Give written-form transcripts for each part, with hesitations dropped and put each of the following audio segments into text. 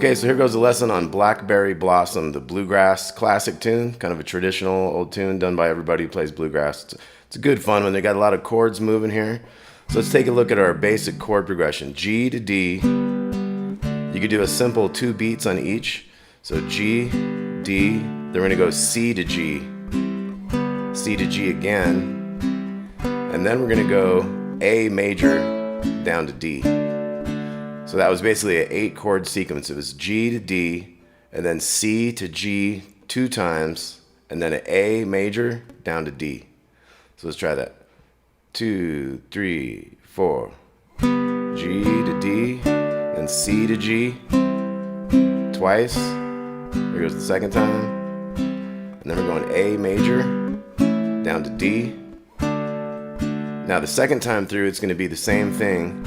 Okay, so here goes the lesson on Blackberry Blossom, the bluegrass classic tune, kind of a traditional old tune done by everybody who plays bluegrass. It's a good fun one. They got a lot of chords moving here. So let's take a look at our basic chord progression. G to D. You could do a simple 2 beats on each. So G, D, then we're gonna go C to G, C to G again, and then we're gonna go A major down to D. So that was basically an 8 chord sequence. It was G to D, and then C to G 2 times, and then an A major down to D. So let's try that. 2, 3, 4. G to D, then C to G twice. Here goes the second time. And then we're going A major down to D. Now the second time through, it's going to be the same thing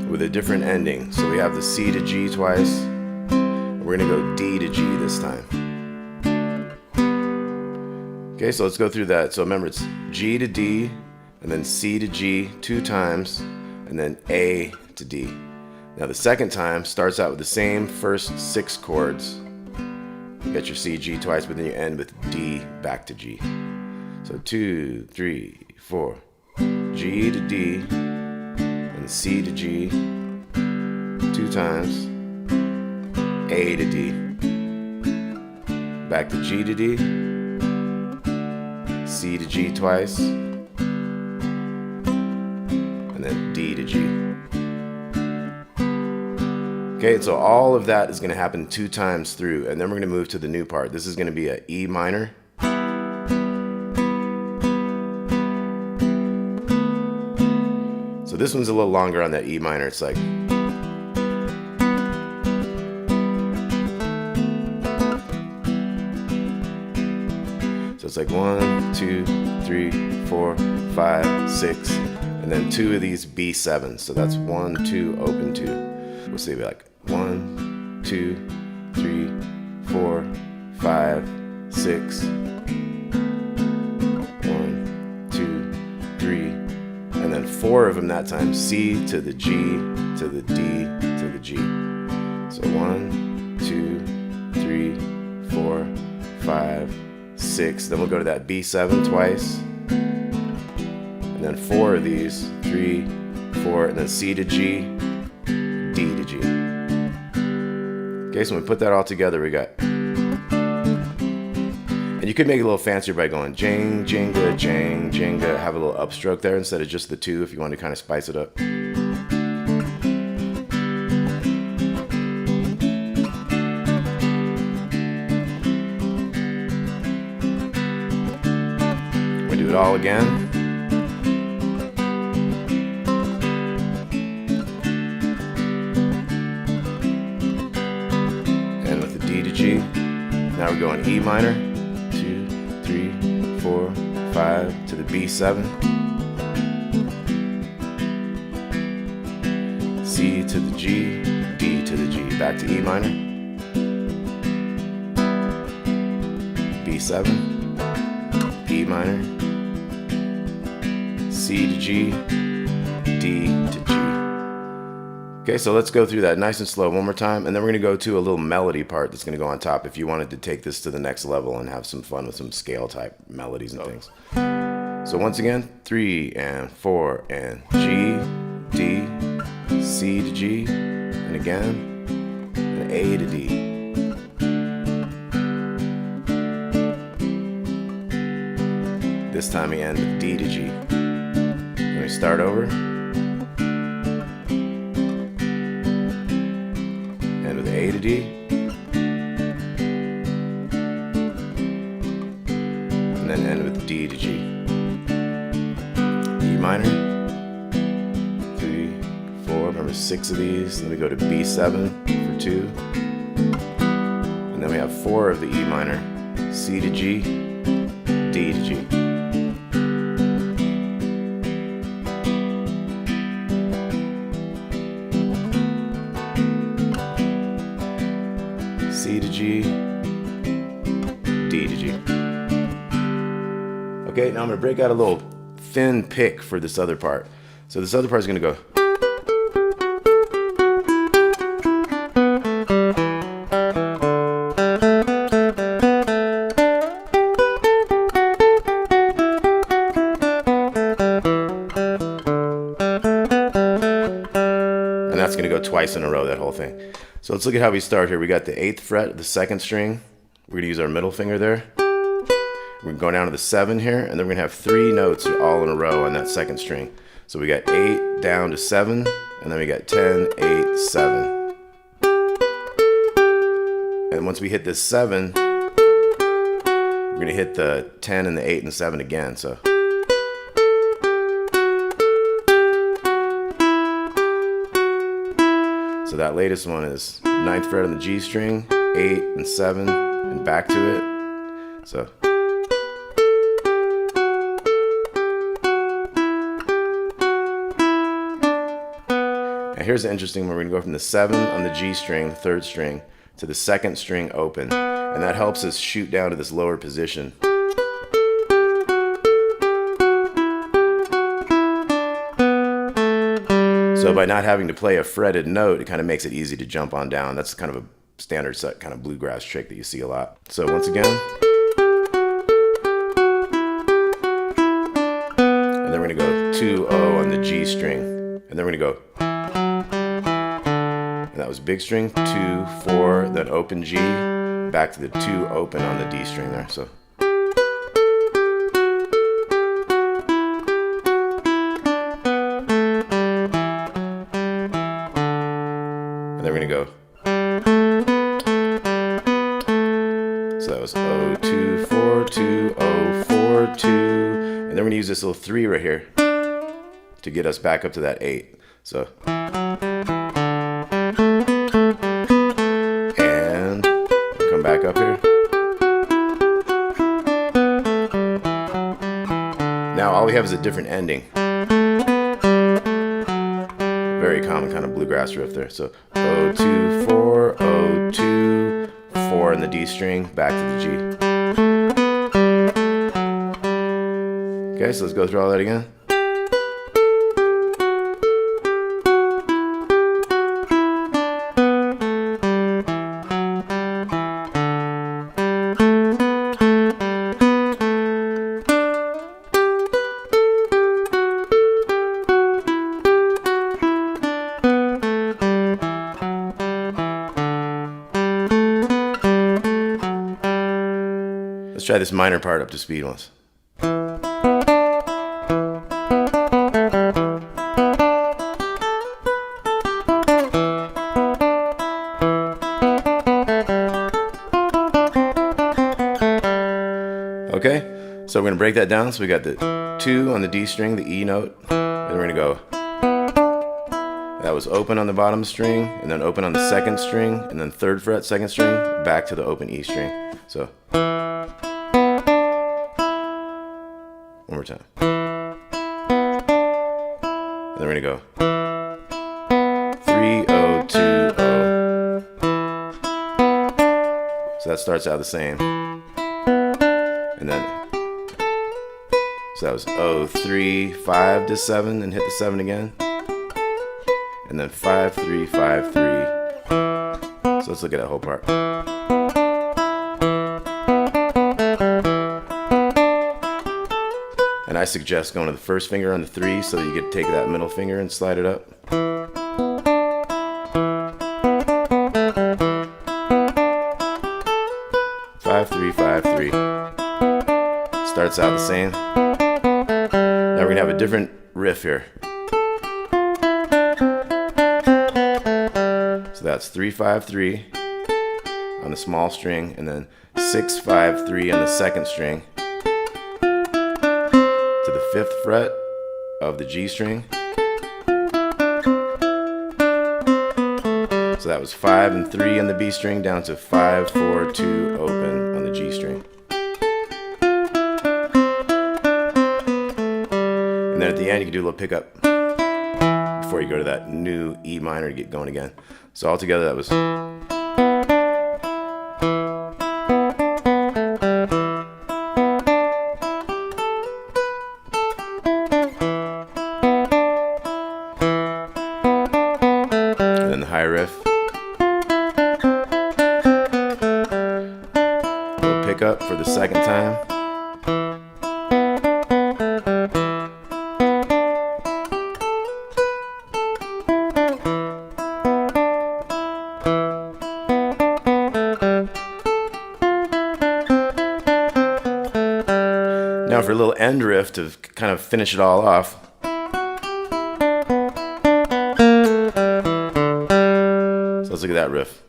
with a different ending. So we have the C to G twice. And we're going to go D to G this time. Okay, so let's go through that. So remember, it's G to D, and then C to G 2 times, and then A to D. Now the second time starts out with the same first 6 chords. You got your C, G twice, but then you end with D back to G. So 2, 3, 4. G to D, and C to G 2 times, A to D, back to G to D, C to G twice, and then D to G. Okay, so all of that is going to happen 2 times through, and then we're going to move to the new part. This is going to be a E minor. So this one's a little longer on that E minor. It's like, so it's like 1, 2, 3, 4, 5, 6, and then 2 of these B7s. So that's 1, 2, open 2. We'll see, like 1, 2, 3, 4, 5, 6. 1, 2, 3, and then 4 of them that time. C to the G to the D to the G. So 1, 2, 3, 4, 5, 6. Then we'll go to that B7 twice, and then 4 of these. 3, 4, and then C to G, D to G. Okay, so when we put that all together, we got, and you could make it a little fancier by going jing, jinga, jang, jinga, have a little upstroke there instead of just the 2 if you want to kind of spice it up. We'll do it all again. G. Now we're going E minor, 2, 3, 4, 5 to the B7, C to the G, D to the G, back to E minor, B7, E minor, C to G, D to G. Okay, so let's go through that nice and slow one more time, and then we're going to go to a little melody part that's going to go on top if you wanted to take this to the next level and have some fun with some scale type melodies and things. So once again, 3 and 4 and G, D, C to G, and again, and A to D. This time we end with D to G. Then we start over. A to D, and then end with D to G. E minor, 3, 4, remember 6 of these, then we go to B7 for 2, and then we have 4 of the E minor, C to G, D to G. C to G, D to G. Okay, now I'm going to break out a little thin pick for this other part. So this other part is going to go. that's going to go twice in a row, that whole thing. So let's look at how we start here. We got the 8th fret of the 2nd string. We're going to use our middle finger there. We're going to go down to the 7 here, and then we're going to have 3 notes all in a row on that 2nd string. So we got 8 down to 7, and then we got 10, 8, 7. And once we hit this 7, we're going to hit the 10 and the 8 and 7 again. So that latest one is 9th fret on the G string, 8 and 7, and back to it. So now here's the interesting one. We're going to go from the 7 on the G string, the 3rd string, to the 2nd string open. And that helps us shoot down to this lower position. So by not having to play a fretted note, it kind of makes it easy to jump on down. That's kind of a standard set kind of bluegrass trick that you see a lot. So once again, and then we're going to go 2, O on the G string, and then we're going to go, and that was big string, 2, 4, then open G, back to the 2 open on the D string there. So and then we're going to go. So that was O, 2, 4, 2, O, 4, 2. And then we're going to use this little 3 right here to get us back up to that 8. So. And come back up here. Now all we have is a different ending. Very common kind of bluegrass riff there. So O, 2, 4, O, 2, 4 in the D string, back to the G. Okay, so let's go through all that again. Let's try this minor part up to speed once. Okay, so we're going to break that down. So we got the 2 on the D string, the E note, and we're going to go. That was open on the bottom string, and then open on the 2nd string, and then 3rd fret, 2nd string, back to the open E string. So. One more time. And then we're going to go 3, O, 2, O. So that starts out the same. And then, so that was O, 3, 5 to 7, and hit the 7 again. And then 5, 3, 5, 3. So let's look at that whole part. And I suggest going to the 1st finger on the 3 so that you can take that middle finger and slide it up. Five, 3, 5, 3. Starts out the same. Now we're going to have a different riff here. So that's 3, 5, 3 on the small string, and then 6, 5, 3 on the 2nd string. The 5th fret of the G string. So that was 5 and 3 on the B string, down to 5, 4, 2 open on the G string. And then at the end you can do a little pickup before you go to that new E minor to get going again. So altogether that was. And then the high riff. We'll pick up for the 2nd time. for a little end riff to kind of finish it all off. So let's look at that riff.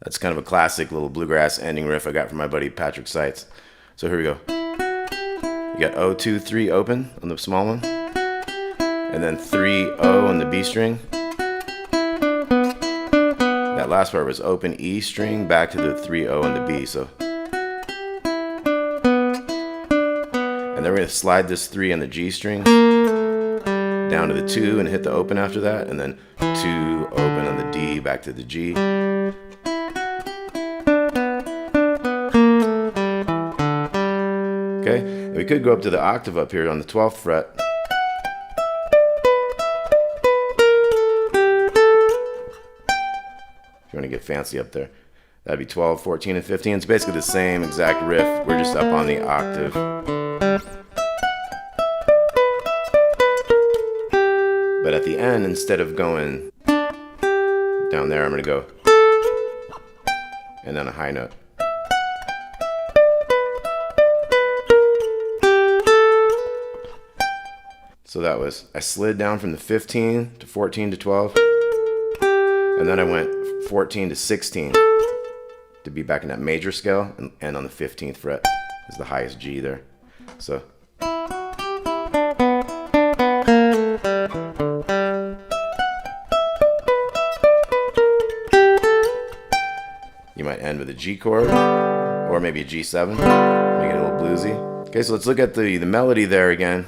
That's kind of a classic little bluegrass ending riff I got from my buddy Patrick Seitz. So here we go. You got O, 2, 3 open on the small one, and then 3 O on the B string. That last part was open E string back to the 3 O on the B. So, and then we're gonna slide this 3 on the G string down to the 2 and hit the open after that, and then 2 open on the D back to the G. Okay, and we could go up to the octave up here on the 12th fret. If you want to get fancy up there, that'd be 12, 14, and 15. It's basically the same exact riff. We're just up on the octave. But at the end, instead of going down there, I'm going to go and then a high note. So that was, I slid down from the 15 to 14 to 12, and then I went 14 to 16 to be back in that major scale, and on the 15th fret is the highest G there. So you might end with a G chord or maybe a G7, make it a little bluesy. Okay, so let's look at the melody there again.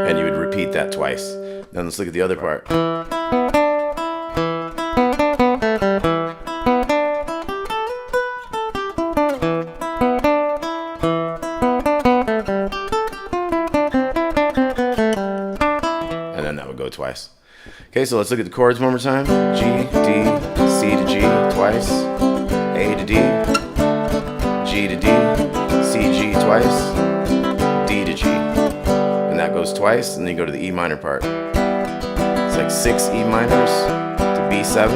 And you would repeat that twice. Then let's look at the other part. And then that would go twice. Okay, so let's look at the chords one more time. G, D, C to G twice, A to D, G to D, C, G twice, D to G. And that goes twice, and then you go to the E minor part. It's like 6 E minors to B7,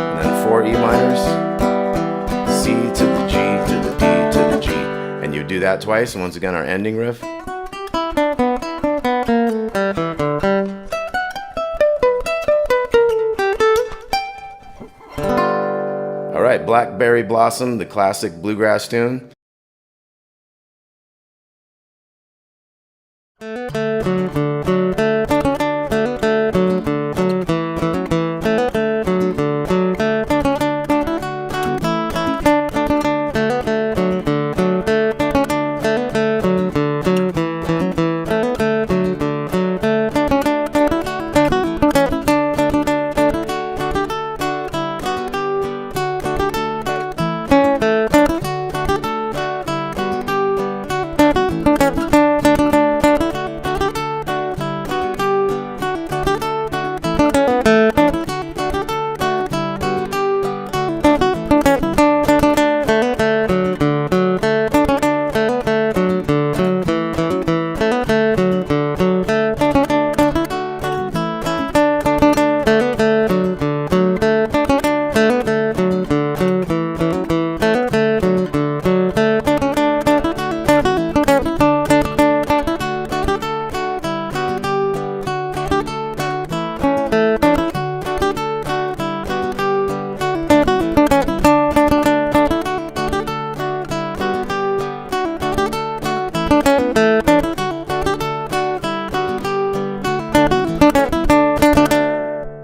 and then 4 E minors, C to the G to the D to the G. And you do that twice, and once again our ending riff. All right, Blackberry Blossom, the classic bluegrass tune.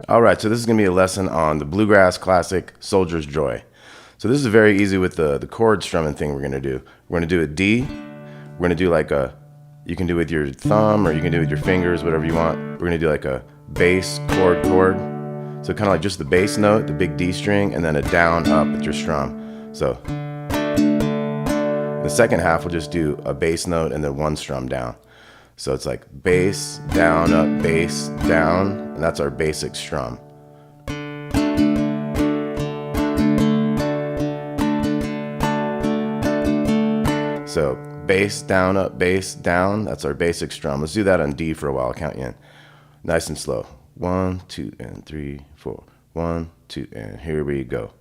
All right, so this is gonna be a lesson on the bluegrass classic Soldier's Joy. So this is very easy with the chord strumming thing we're gonna do. We're gonna do a D. We're gonna do like a, you can do with your thumb or you can do with your fingers, whatever you want. We're gonna do like a bass chord. So kind of like just the bass note, the big D string, and then a down up with your strum. So the second half we'll just do a bass note and then one strum down. So it's like bass, down, up, bass, down, and that's our basic strum. So bass, down, up, bass, down, that's our basic strum. Let's do that on D for a while, I'll count you in. Nice and slow. 1, 2, and 3, 4. 1, 2, and here we go.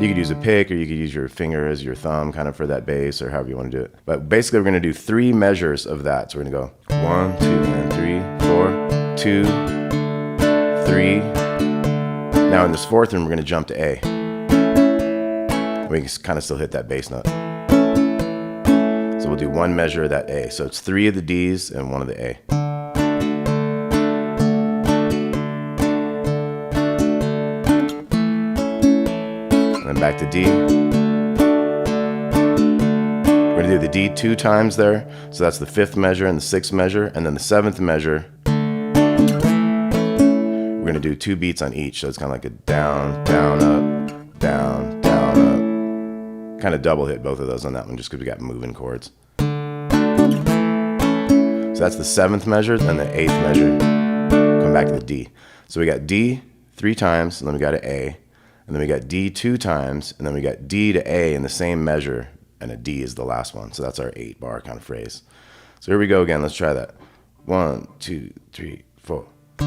You could use a pick, or you could use your finger as your thumb kind of for that bass, or however you want to do it. But basically we're going to do 3 measures of that. So we're going to go 1, 2, and 3, 4, 2, 3. Now in this 4th one, we're going to jump to A. We can kind of still hit that bass note. So we'll do 1 measure of that A. So it's 3 of the D's and 1 of the A. Back to D. We're going to do the D 2 times there. So that's the 5th measure and the 6th measure. And then the 7th measure, we're going to do 2 beats on each. So it's kind of like a down, down, up, down, down, up. Kind of double hit both of those on that one just because we got moving chords. So that's the 7th measure and the 8th measure. Come back to the D. So we got D 3 times, and then we got an A. And then we got D 2 times, and then we got D to A in the same measure, and a D is the last one. So that's our 8-bar kind of phrase. So here we go again. Let's try that. 1, 2, 3, 4. 2,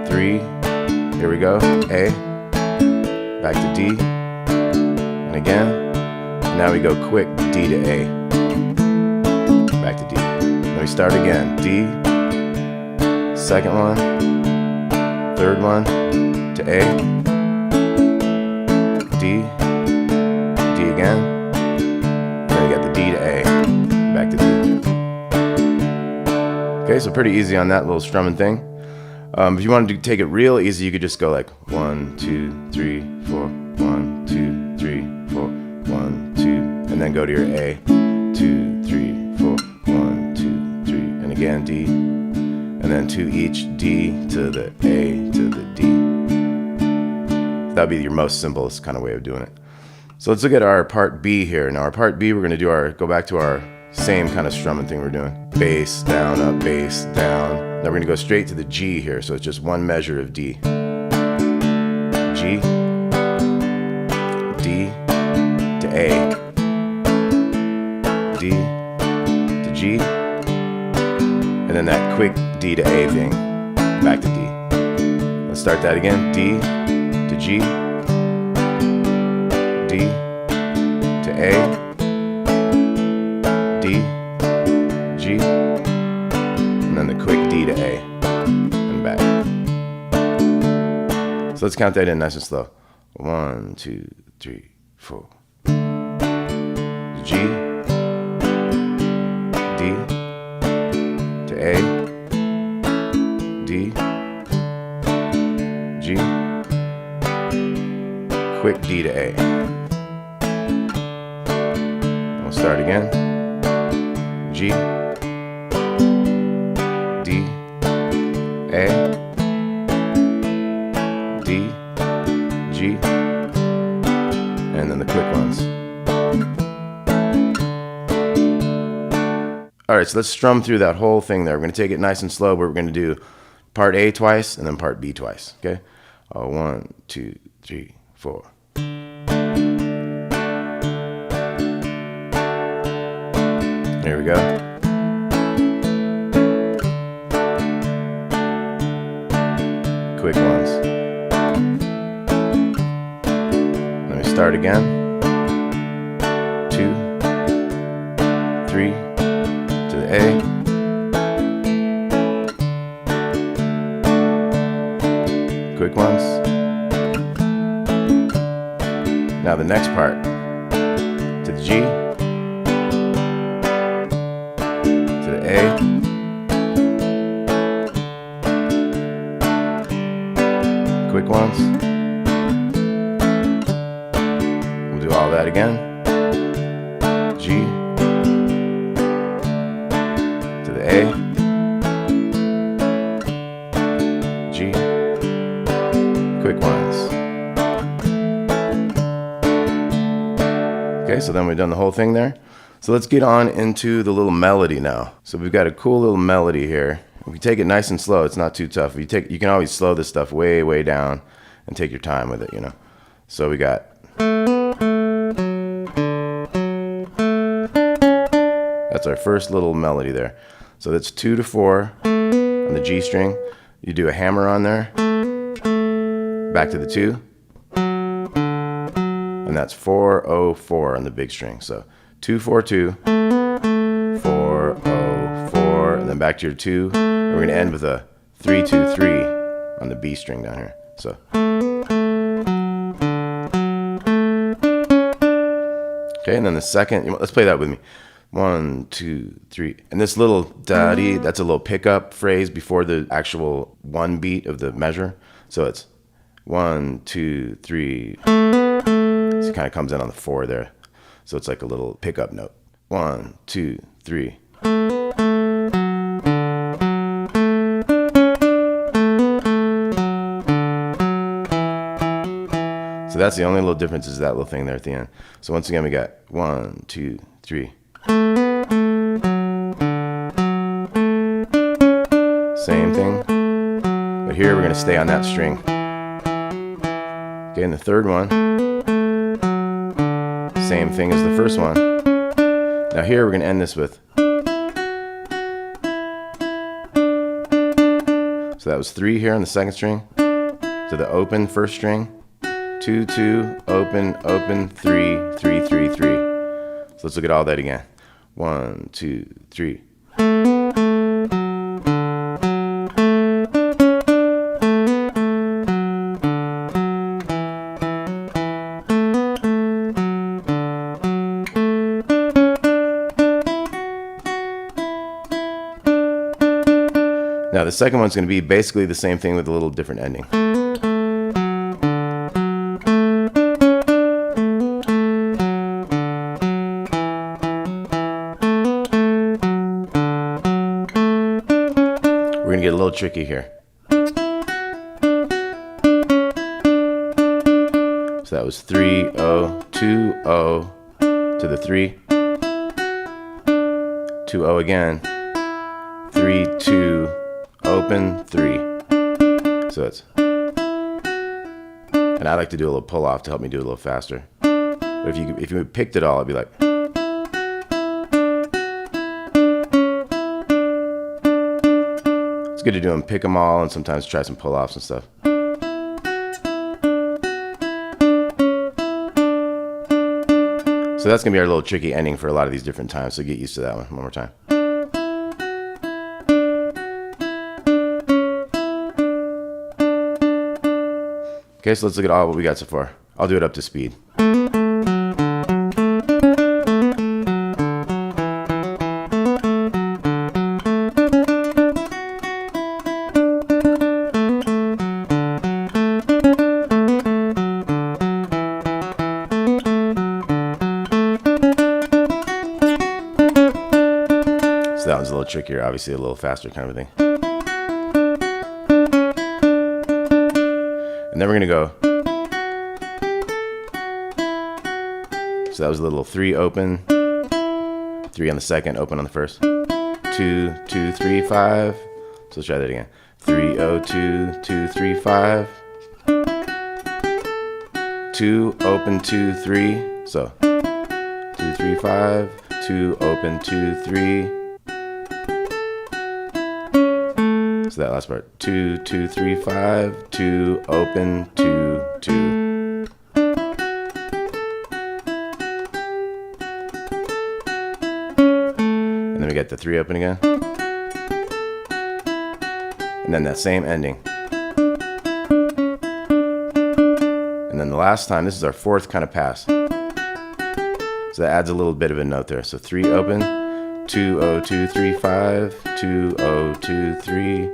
3. Here we go. A. Back to D. And again. Now we go quick D to A. Back to D. Then we start again. D. 2nd one. 3rd one to A, D, D again, then we got the D to A, back to D. Okay, so pretty easy on that little strumming thing. If you wanted to take it real easy, you could just go like 1, 2, 3, 4, 1, 2, 3, 4, 1, 2, and then go to your A, 2, 3, 4, 1, 2, 3, and again D. And then 2 each, D to the A to the D. That'd be your most simplest kind of way of doing it. So let's look at our part B here. Now our part B, we're going to do go back to our same kind of strumming thing we're doing. Bass, down, up, bass, down. Now we're going to go straight to the G here. So it's just 1 measure of D. G, D to A, D to G, and then that quick D to A thing, back to D. Let's start that again. D to G, D to A, D, G, and then the quick D to A, and back. So let's count that in nice and slow. 1, 2, 3, 4. G, D to A, D, G, quick D to A. We'll start again. G, D, A, D, G, and then the quick ones. All right, so let's strum through that whole thing there. We're going to take it nice and slow, but we're going to do part A twice and then part B twice, okay? 1, 2, 3, 4. Here we go. Quick ones. Let me start again. 2, 3, to the A. Quick ones. Now the next part. To the G. To the A. Quick ones. We'll do all that again. G. To the A, G, quick ones. Okay, so then we've done the whole thing there. So let's get on into the little melody now. So we've got a cool little melody here. If you take it nice and slow, it's not too tough. You can always slow this stuff way, way down and take your time with it, you know. So we got, that's our first little melody there. So that's 2 to 4 on the G string. You do a hammer on there, back to the 2, and that's 4-0-4 on the big string. So 2-4-2, 4-0-4, and then back to your 2. And we're going to end with a 3-2-3 on the B string down here. So okay, and then the second, let's play that with me. 1, 2, 3, and this little da-dee, that's a little pickup phrase before the actual one beat of the measure. So it's 1, 2, 3. So it kind of comes in on the 4 there. So it's like a little pickup note. 1, 2, 3. So that's the only little difference, is that little thing there at the end. So once again, we got 1, 2, 3. Same thing, but here we're going to stay on that string. Okay, and the third one, same thing as the first one. Now here we're going to end this with, so that was 3 here on the second string, to the open first string, 2, 2, open, open, 3, 3, 3, 3. So let's look at all that again. 1, 2, 3. Now the second one's going to be basically the same thing with a little different ending. We're going to get a little tricky here. So that was 3, 0, 2, 0 to the 3, 2, 0 again, 3, 2, open, 3. So it's, and I like to do a little pull off to help me do it a little faster. But if you picked it all, it'd be like, it's good to do them, pick them all, and sometimes try some pull offs and stuff. So that's gonna be our little tricky ending for a lot of these different times. So get used to that one more time. Okay, so let's look at all what we got so far. I'll do it up to speed. So that one's a little trickier, obviously a little faster kind of a thing. And then we're going to go. So that was a little 3 open, 3 on the second, open on the first. 2, 2, 3, 5. So let's try that again. 3, 0, 2, 2, 3, 5. 2, open, 2, 3. So 2, 3, 5. 2, open, 2, 3. So that last part, 2, 2, 3, 5, 2, open, 2, 2. And then we get the 3 open again. And then that same ending. And then the last time, this is our 4th kind of pass. So that adds a little bit of a note there. So 3 open, 2, 0, 2, 3, 5, 2, 0, 2, 3.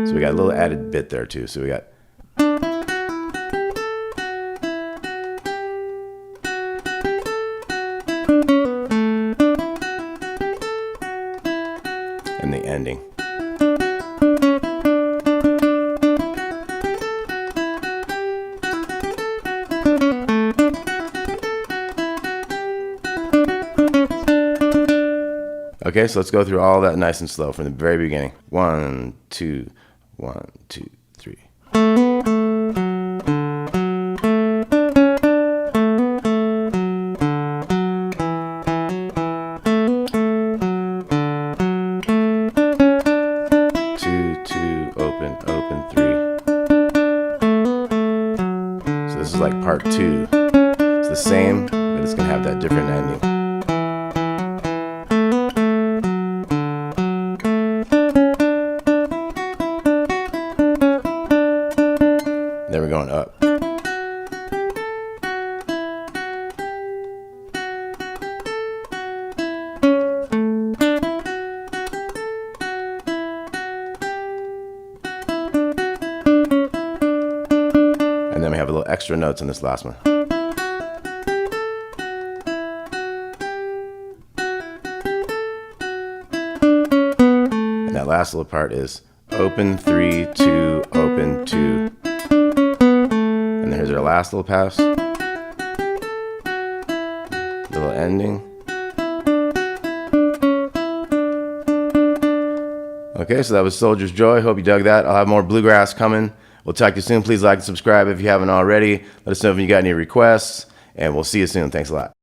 So we got a little added bit there too. So we got, and the ending. Okay, so let's go through all that nice and slow from the very beginning. 1, 2, 1, 2, 3. Open 3. So this is like part 2. It's the same, but it's gonna have that different ending. Then we're going up. And then we have a little extra notes in this last one. And that last little part is open 3, 2, open 2. And here's our last little pass. Little ending. Okay, so that was Soldier's Joy. Hope you dug that. I'll have more bluegrass coming. We'll talk to you soon. Please like and subscribe if you haven't already. Let us know if you got any requests, and we'll see you soon. Thanks a lot.